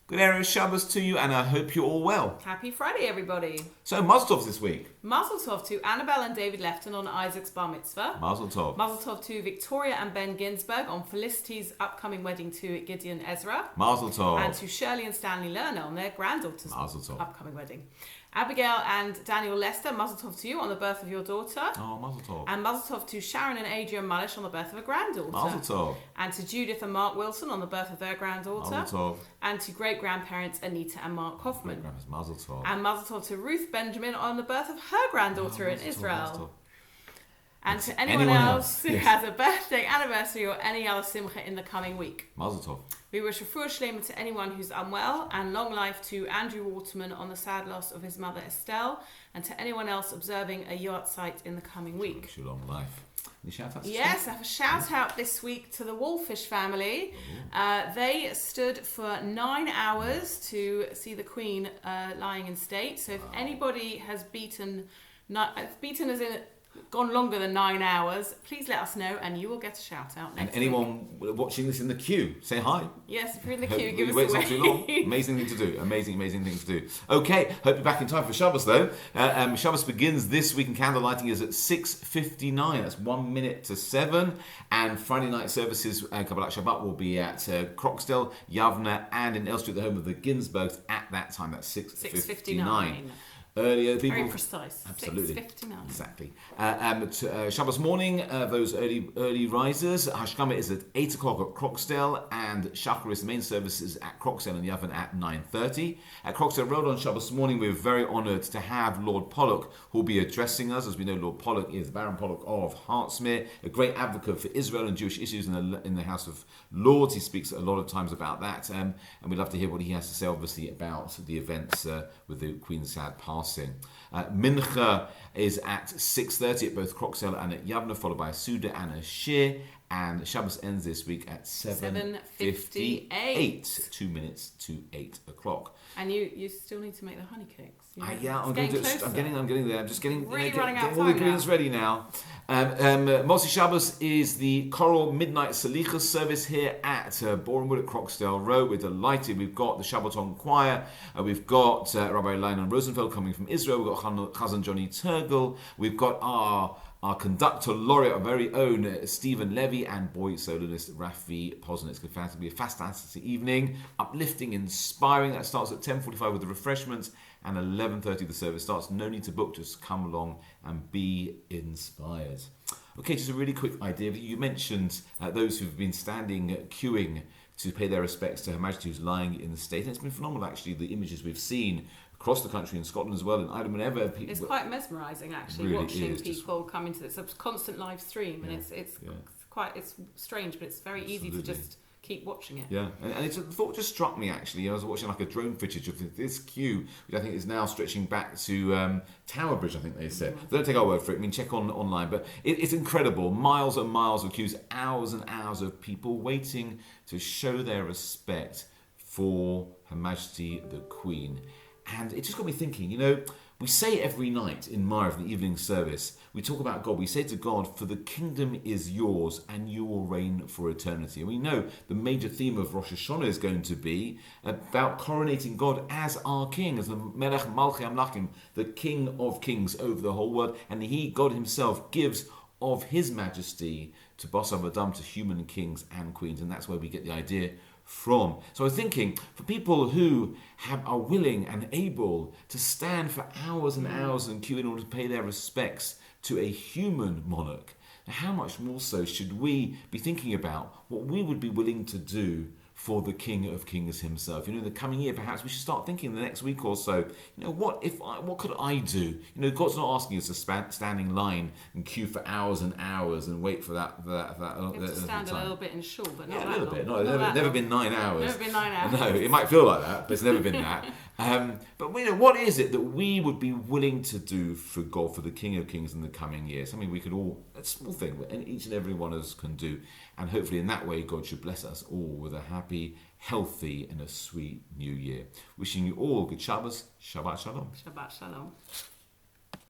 Good Erev Shabbos to you, and I hope you're all well. Happy Friday, everybody. So, Mazel Tov this week. Mazel Tov to Annabelle and David Lefton on Isaac's Bar Mitzvah. Mazel Tov. Mazel Tov to Victoria and Ben Ginsberg on Felicity's upcoming wedding to Gideon Ezra. Mazel Tov. And to Shirley and Stanley Lerner on their granddaughter's upcoming wedding. Abigail and Daniel Lester, Mazel Tov to you on the birth of your daughter. Oh, Mazel Tov. And Mazel Tov to Sharon and Adrian Mullish on the birth of a granddaughter. Mazel Tov. And to Judith and Mark Wilson on the birth of their granddaughter. Mazel Tov. And to great-grandparents Anita and Mark Hoffman. Mazel Tov. And Mazel Tov to Ruth Benjamin on the birth of her granddaughter in Israel. And to anyone else who has a birthday, anniversary, or any other simcha in the coming week. Mazel Tov. We wish refuah shlema to anyone who's unwell, and long life to Andrew Waterman on the sad loss of his mother Estelle, and to anyone else observing a yahrzeit in the coming week. Shalom life. Any shout-outs? Yes, I have a shout-out this week to the Wallfish family. They stood for 9 hours to see the Queen lying in state. So if anybody has beaten as in gone longer than 9 hours, please let us know and you will get a shout out next And anyone watching this in the queue, say hi. Yes, if you're in the queue, give us a wait wave. not too long. Amazing thing to do. Amazing thing to do. Okay, hope you're back in time for Shabbos though. Shabbos begins this week and candle lighting is at 6:59. That's 1 minute to 7. And Friday night services, Kabbalat Shabbat, will be at Croxdale, Yavne, and in Elstree, the home of the Ginsbergs at that time. That's 6:59. Earlier, people. Very precise. Absolutely. 6:59. Exactly. Shabbos morning, those early risers. Hashkama is at 8 o'clock at Croxdale, and Chapper is the main services at Croxdale and Yavin at 9:30. At Croxdale Road on Shabbos morning, we're very honoured to have Lord Pollock, who will be addressing us. As we know, Lord Pollock is Baron Pollock of Hartsmere, a great advocate for Israel and Jewish issues in the House of Lords. He speaks a lot of times about that, and we'd love to hear what he has to say, obviously, about the events with the Queen's sad passing. Mincha is at 6:30 at both Croxdale and at Yavne, followed by a Suda and a Shir. And Shabbos ends this week at 7:58. 2 minutes to 8 o'clock. And you still need to make the honey cakes. I'm getting there. I'm just getting really running out of all the time ingredients ready now. Motzi Shabbos is the Choral Midnight Salichas service here at Bournemouth at Croxdale Road. We're delighted. We've got the Shabbaton Choir. We've got Rabbi Lionel Rosenfeld coming from Israel. We've got Chazan Johnny Turgle. We've got our conductor laureate, our very own Stephen Levy, and boy soloist Rafi Posner. It's going to be a fantastic evening, uplifting, inspiring. That starts at 10:45 with the refreshments, and 11:30 the service starts. No need to book, just come along and be inspired. Okay, just a really quick idea. You mentioned those who've been queuing to pay their respects to Her Majesty who's lying in the state. And it's been phenomenal, actually, the images we've seen across the country, in Scotland as well, and Ireland, whenever people... It's quite mesmerising, actually, really watching people come into this. It's a constant live stream, and it's strange, but it's very easy to just keep watching it. Yeah, and it's a thought just struck me, actually. I was watching like a drone footage of this queue, which I think is now stretching back to Tower Bridge, I think they said. Mm-hmm. Don't take our word for it. I mean, check online. But it's incredible. Miles and miles of queues, hours and hours of people waiting to show their respect for Her Majesty the Queen. And it just got me thinking, we say every night in Ma'ariv, the evening service, we talk about God. We say to God, for the kingdom is yours and you will reign for eternity. And we know the major theme of Rosh Hashanah is going to be about coronating God as our king, as the Melech Malchei Amlachim, the King of Kings over the whole world. And God himself, gives of his majesty to Basar V'Dam, to human kings and queens. And that's where we get the idea from. So I was thinking, for people who are willing and able to stand for hours and hours in queue in order to pay their respects to a human monarch, how much more so should we be thinking about what we would be willing to do for the King of Kings himself? In the coming year, perhaps we should start thinking in the next week or so, what could I do? God's not asking us to stand in line and queue for hours and hours and wait for that. You have to stand a little bit in shul, but not that a little long. bit. No, it's never been 9 hours. Never been 9 hours. No, it might feel like that, but it's never been that. But what is it that we would be willing to do for God, for the King of Kings in the coming year? Something we could all, a small thing, and each and every one of us can do. And hopefully in that way, God should bless us all with a happy, healthy, and a sweet new year. Wishing you all good Shabbos. Shabbat Shalom. Shabbat Shalom.